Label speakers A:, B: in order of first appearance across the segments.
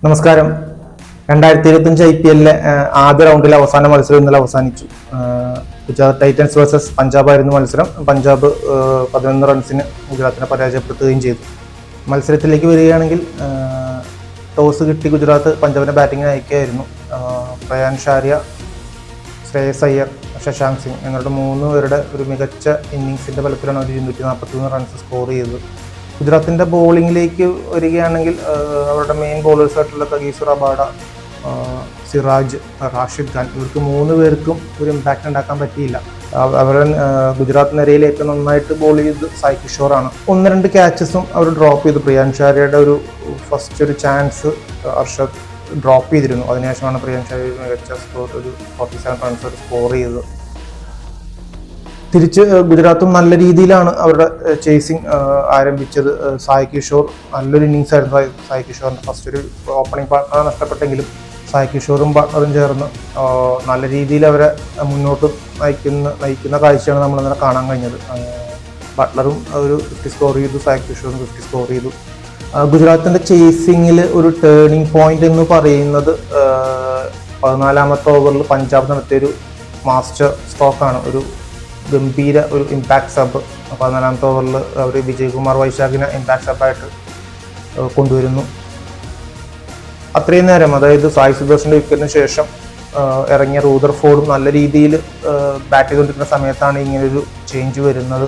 A: നമസ്കാരം. 2025 IPL ആദ്യ റൗണ്ടിലെ അവസാന മത്സരം ഇന്നലെ അവസാനിച്ചു. ഗുജറാത്ത് ടൈറ്റൻസ് വേഴ്സസ് പഞ്ചാബ് ആയിരുന്നു മത്സരം. പഞ്ചാബ് 11 റൺസിന് ഗുജറാത്തിനെ പരാജയപ്പെടുത്തുകയും ചെയ്തു. മത്സരത്തിലേക്ക് വരികയാണെങ്കിൽ ടോസ് കിട്ടി ഗുജറാത്ത് പഞ്ചാബിനെ ബാറ്റിങ്ങിന് അയക്കുകയായിരുന്നു. പ്രയാൻ ഷാരിയ, ശ്രേയസ് അയ്യർ, ശശാങ്ക് സിംഗ് എന്നിവരുടെ 3 പേരുടെ ഒരു മികച്ച ഇന്നിങ്സിൻ്റെ ഫലത്തിലാണ് അവർ 243 റൺസ് സ്കോർ ചെയ്തത്. ഗുജറാത്തിൻ്റെ ബോളിങ്ങിലേക്ക് വരികയാണെങ്കിൽ അവരുടെ മെയിൻ ബോളേഴ്സായിട്ടുള്ള തഗീസ് റബാഡ, സിറാജ്, റാഷിദ് ഖാൻ ഇവർക്ക് 3 പേർക്കും ഒരു ഇമ്പാക്റ്റ് ഉണ്ടാക്കാൻ പറ്റിയില്ല. അവരുടെ ഗുജറാത്ത് നിരയിൽ ഏറ്റവും നന്നായിട്ട് ബോൾ ചെയ്ത് സായ് കിഷോറാണ്. 1-2 ക്യാച്ചസും അവർ ഡ്രോപ്പ് ചെയ്തു. പ്രിയാൻ ഷാരിയുടെ ഒരു ഫസ്റ്റ് ഒരു ചാൻസ് അർഷദ് ഡ്രോപ്പ് ചെയ്തിരുന്നു. അതിനുശേഷമാണ് പ്രിയാൻ ഷാരി മികച്ച സ്കോർ ഒരു 47 റൺസ് സ്കോർ ചെയ്തത്. തിരിച്ച് ഗുജറാത്തും നല്ല രീതിയിലാണ് അവരുടെ ചേസിങ് ആരംഭിച്ചത്. സായ് കിഷോർ നല്ലൊരു ഇന്നിങ്സ് ആയിരുന്നു സായ് കിഷോറിൻ്റെ. ഫസ്റ്റ് ഒരു ഓപ്പണിംഗ് പാർട്ട്ണർ നഷ്ടപ്പെട്ടെങ്കിലും സായ് കിഷോറും പാർട്ട്ണറും ചേർന്ന് നല്ല രീതിയിൽ അവരെ മുന്നോട്ട് നയിക്കുന്ന കാഴ്ചയാണ് നമ്മളിന്നലെ കാണാൻ കഴിഞ്ഞത്. ബട്ട്ലറും ഒരു 50 സ്കോർ ചെയ്തു, സായ് കിഷോറും 50 സ്കോർ ചെയ്തു. ഗുജറാത്തിൻ്റെ ചേസിങ്ങിൽ ഒരു ടേണിംഗ് പോയിന്റ് എന്ന് പറയുന്നത് 14ാമത്തെ ഓവറിൽ പഞ്ചാബ് നടത്തിയൊരു മാസ്റ്റർ സ്ട്രോക്കാണ്. ഒരു ഗംഭീര ഒരു ഇമ്പാക്ട് സബ് 14ാമത്തെ ഓവറിൽ അവർ വിജയ്കുമാർ വൈശാഖിനെ ഇമ്പാക്ട് സബായിട്ട് കൊണ്ടുവരുന്നു. അത്രയും നേരം, അതായത് സായ് സുദർശൻ്റെ വിക്കറ്റിന് ശേഷം ഇറങ്ങിയ റൂദർഫോർഡും നല്ല രീതിയിൽ ബാറ്റ് ചെയ്തുകൊണ്ടിരിക്കുന്ന സമയത്താണ് ഇങ്ങനൊരു ചേഞ്ച് വരുന്നത്.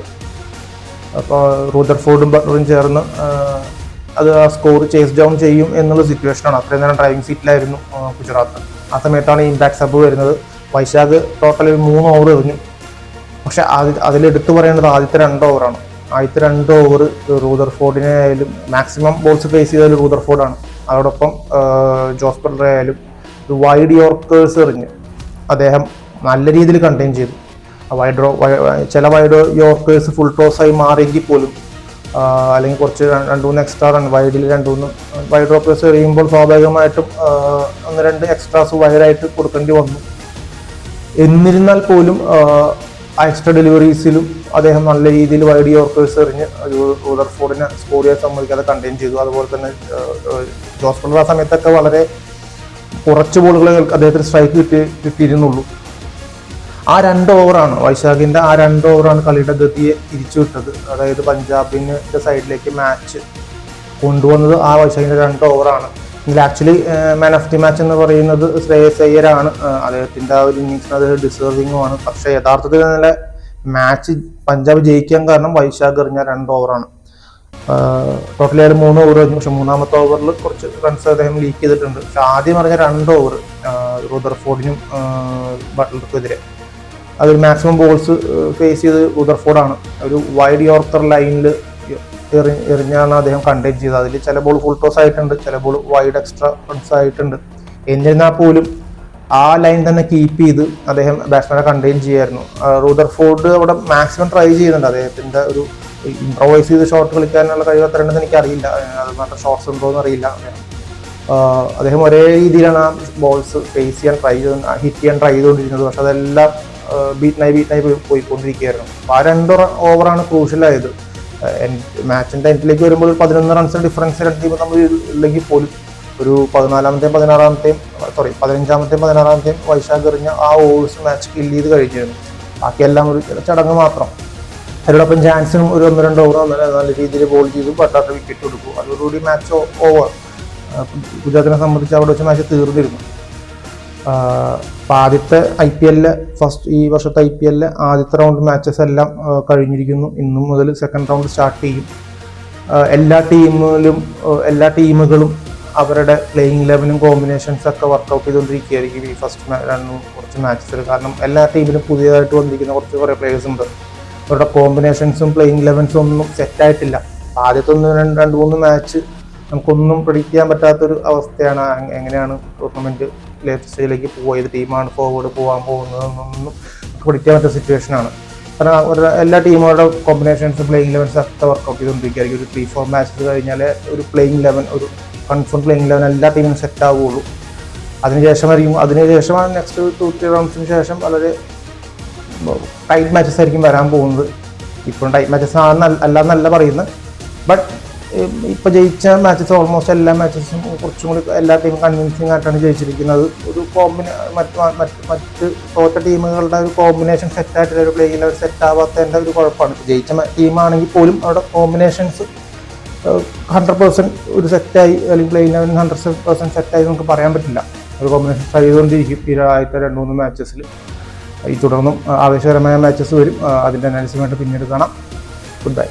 A: അപ്പോൾ റൂദർഫോർഡും ബട്ട്ലറും ചേർന്ന് അത് ആ സ്കോർ ചേസ് ഡൗൺ ചെയ്യും എന്നുള്ള സിറ്റുവേഷനാണ്. അത്രയും നേരം ഡ്രൈവിംഗ് സീറ്റിലായിരുന്നു ഗുജറാത്ത്. ആ സമയത്താണ് ഈ ഇമ്പാക്ട് സബ് വരുന്നത്. വൈശാഖ് ടോട്ടൽ 3 ഓവർ എറിഞ്ഞു. പക്ഷെ അതിലെടുത്തു പറയേണ്ടത് ആദ്യത്തെ 2 ഓവറാണ്. ആദ്യത്തെ 2 ഓവർ റൂദർഫോർഡിനെ ആയാലും മാക്സിമം ബോൾസ് ഫേസ് ചെയ്തത് റൂദർഫോർഡാണ്. അതോടൊപ്പം ജോസ് ബട്ട്ലറെ ആയാലും ഒരു വൈഡ് യോർക്കേഴ്സ് എറിഞ്ഞ് അദ്ദേഹം നല്ല രീതിയിൽ കണ്ടെയ്ൻ ചെയ്തു. ചില വൈഡ് യോർക്കേഴ്സ് ഫുൾ ടോസായി മാറിയെങ്കിൽ പോലും അല്ലെങ്കിൽ കുറച്ച് 2-3 എക്സ്ട്രാ റൺ വൈഡിൽ 2-3 വൈഡ് യോർക്കേഴ്സ് എറിയുമ്പോൾ സ്വാഭാവികമായിട്ടും 1-2 എക്സ്ട്രാസ് വൈഡായിട്ട് കൊടുക്കേണ്ടി വന്നു. എന്നിരുന്നാൽ പോലും എക്സ്ട്രാ ഡെലിവറീസിലും അദ്ദേഹം നല്ല രീതിയിൽ വൈഡ് യോർക്കേഴ്സ് എറിഞ്ഞ് റൂദർഫോർഡിനെ സ്കോർ ചെയ്യാൻ സമ്മതിക്കാതെ കണ്ടെയ്ൻ ചെയ്തു. അതുപോലെ തന്നെ ജോസ് ബട്ട്ലർ ആ സമയത്തൊക്കെ വളരെ കുറച്ച് ബോളുകൾ അദ്ദേഹത്തിന് സ്ട്രൈക്ക് കിട്ടിയിരുന്നുള്ളൂ. ആ 2 ഓവറാണ് വൈശാഖിൻ്റെ 2 ഓവറാണ് കളിയുടെ ഗതിയെ തിരിച്ചുവിട്ടത്. അതായത് പഞ്ചാബിൻ്റെ സൈഡിലേക്ക് മാച്ച് കൊണ്ടുവന്നത് വൈശാഖിൻ്റെ 2 ഓവറാണ്. ഇതിൽ actually man of the match എന്ന് പറയുന്നത് ശ്രേയസ് അയ്യരാണ്. അദ്ദേഹത്തിൻ്റെ ആ ഒരു ഇന്നിങ്സിന് അത് ഡിസേർവിങ്ങുമാണ്. പക്ഷേ യഥാർത്ഥത്തിൽ നല്ല മാച്ച് പഞ്ചാബ് ജയിക്കാൻ കാരണം വൈശാഖ് എറിഞ്ഞ 2 ഓവറാണ്. ടോട്ടലി അയാൾ 3 ഓവർ എറിഞ്ഞു. പക്ഷെ 3ാമത്തെ ഓവറിൽ കുറച്ച് റൺസ് അദ്ദേഹം ലീക്ക് ചെയ്തിട്ടുണ്ട്. പക്ഷെ ആദ്യം പറഞ്ഞ 2 ഓവർ റൂദർഫോർഡിനും ബട്ട്ലർക്കെതിരെ അതൊരു മാക്സിമം ബോൾസ് ഫേസ് ചെയ്ത് റൂദർഫോർഡാണ്. ഒരു വൈഡ് യോർക്കർ ലൈനിൽ എറിഞ്ഞാണ് അദ്ദേഹം കണ്ടെയ്ൻ ചെയ്തത്. അതിൽ ചില ബോൾ ഫുൾ ടോസ് ആയിട്ടുണ്ട്, ചില ബോൾ വൈഡ് എക്സ്ട്രാ റൺസ് ആയിട്ടുണ്ട്. എന്നിരുന്നാൽ പോലും ആ ലൈൻ തന്നെ കീപ്പ് ചെയ്ത് അദ്ദേഹം ബാറ്റ്സ്മാനെ കണ്ടെയ്ൻ ചെയ്യായിരുന്നു. റൂദർഫോർഡ് അവിടെ മാക്സിമം ട്രൈ ചെയ്യുന്നുണ്ട്. അദ്ദേഹത്തിൻ്റെ ഒരു ഇംപ്രവൈസ് ചെയ്ത് ഷോട്ട് കളിക്കാനുള്ള കഴിവ് അത്രയുണ്ടെന്ന് എനിക്കറിയില്ല. അത് മാത്രം ഷോട്ട്സ് ഉണ്ടോ എന്ന് അറിയില്ല. അദ്ദേഹം ഒരേ രീതിയിലാണ് ആ ബോൾസ് ഫേസ് ചെയ്യാൻ ഹിറ്റ് ചെയ്യാൻ ട്രൈ ചെയ്തുകൊണ്ടിരുന്നത്. പക്ഷെ അതെല്ലാം ബീറ്റായി പോയിക്കൊണ്ടിരിക്കുകയായിരുന്നു. അപ്പോൾ ആ 2 ഓവറാണ് ക്രൂഷ്യലായത്. മാച്ചിൻ്റെ എൻഡിലേക്ക് വരുമ്പോൾ 11 റൺസിന് ഡിഫറൻസ് 2 ടീം നമ്മൾ ഇല്ലെങ്കിൽ പോലും ഒരു 14ാമത്തെയും 16ാമത്തെയും വൈശാഖ് എറിഞ്ഞ ആ ഓവേഴ്സ് മാച്ച് കില്ല് ചെയ്ത് കഴിഞ്ഞിരുന്നു. ബാക്കിയെല്ലാം ഒരു ചടങ്ങ് മാത്രം. അതിനോടൊപ്പം ജാൻസനും ഒരു 1-2 ഓവർ നല്ല രീതിയിൽ ബോൾ ചെയ്തു, ബട്ട്ലർ വിക്കറ്റ് കൊടുക്കും. അതോടുകൂടി മാച്ച് ഓവർ. ഗുജറാത്തിനെ സംബന്ധിച്ച് അവിടെ വെച്ച് മാച്ച് തീർന്നിരുന്നു. ആദ്യത്തെ ഈ വർഷത്തെ IPL ആദ്യത്തെ റൗണ്ട് മാച്ചസ് എല്ലാം കഴിഞ്ഞിരിക്കുന്നു. ഇന്നു മുതൽ സെക്കൻഡ് റൗണ്ട് സ്റ്റാർട്ട് ചെയ്യും. എല്ലാ ടീമുകളും അവരുടെ പ്ലേയിങ് 11 കോമ്പിനേഷൻസ് ഒക്കെ വർക്കൗട്ട് ചെയ്തുകൊണ്ടിരിക്കുകയായിരിക്കും ഈ ഫസ്റ്റ് കുറച്ച് മാച്ചസിൽ. കാരണം എല്ലാ ടീമിലും പുതിയതായിട്ട് വന്നിരിക്കുന്ന കുറേ പ്ലേയേഴ്സ് ഉണ്ട്. അവരുടെ കോമ്പിനേഷൻസും പ്ലേയിങ് 11സും ഒന്നും സെറ്റായിട്ടില്ല. ആദ്യത്തെ 2-3 മാച്ച് നമുക്കൊന്നും പ്രെഡിക്റ്റ് ചെയ്യാൻ പറ്റാത്തൊരു അവസ്ഥയാണ്. എങ്ങനെയാണ് ടൂർണമെൻറ്റ് ലേറ്റ് സ്റ്റേജിലേക്ക് ഏത് ടീമാണ് ഫോർവേഡ് പോകാൻ പോകുന്നതെന്നൊന്നും പ്രെഡിക്റ്റ് ചെയ്യാൻ പറ്റുന്ന സിറ്റുവേഷനാണ്. കാരണം എല്ലാ ടീമുകളുടെ കോമ്പിനേഷൻസ് പ്ലേയിങ് 11 ഒക്കെ വർക്കൗട്ട് ചെയ്തുകൊണ്ടിരിക്കുകയായിരിക്കും. ഒരു 3-4 മാച്ചസ് കഴിഞ്ഞാൽ ഒരു പ്ലേയിങ് 11 ഒരു കൺഫേം പ്ലേയിങ് 11 എല്ലാ ടീമിനും സെറ്റ് ആവുകയുള്ളൂ. അതിനുശേഷമാണ് നെക്സ്റ്റ് 2-3 റൗണ്ട്സിന് ശേഷം വളരെ ടൈറ്റ് മാച്ചസ് ആയിരിക്കും വരാൻ പോകുന്നത്. ഇപ്പോഴും ടൈറ്റ് മാച്ചസ് അല്ലാന്നല്ല പറയുന്നത്. ബട്ട് ഇപ്പോൾ ജയിച്ച മാച്ചസ് ഓൾമോസ്റ്റ് എല്ലാ മാച്ചസും കുറച്ചും കൂടി എല്ലാ ടീമും കൺവിൻസിങ് ആയിട്ടാണ് ജയിച്ചിരിക്കുന്നത്. ഒരു മറ്റ് തോറ്റ ടീമുകളുടെ ഒരു കോമ്പിനേഷൻ സെറ്റായിട്ടുള്ള ഒരു പ്ലേയിൽ അവർ സെറ്റാവാത്തതിൻ്റെ ഒരു കുഴപ്പമാണ്. ജയിച്ച ടീമാണെങ്കിൽ പോലും അവിടെ കോമ്പിനേഷൻസ് 100% ഒരു സെറ്റായി, അല്ലെങ്കിൽ പ്ലേയിൽ 100% സെറ്റായി നമുക്ക് പറയാൻ പറ്റില്ല. ഒരു കോമ്പിനേഷൻ ചെയ്തുകൊണ്ടിരിക്കും ഈ ആദ്യത്തെ 2-3 മാച്ചസിൽ. ഈ തുടർന്നും ആവേശകരമായ മാച്ചസ് വരും. അതിൻ്റെ അനാലിസിസ് വേണ്ടി പിന്നീട് കാണാം. Good bye.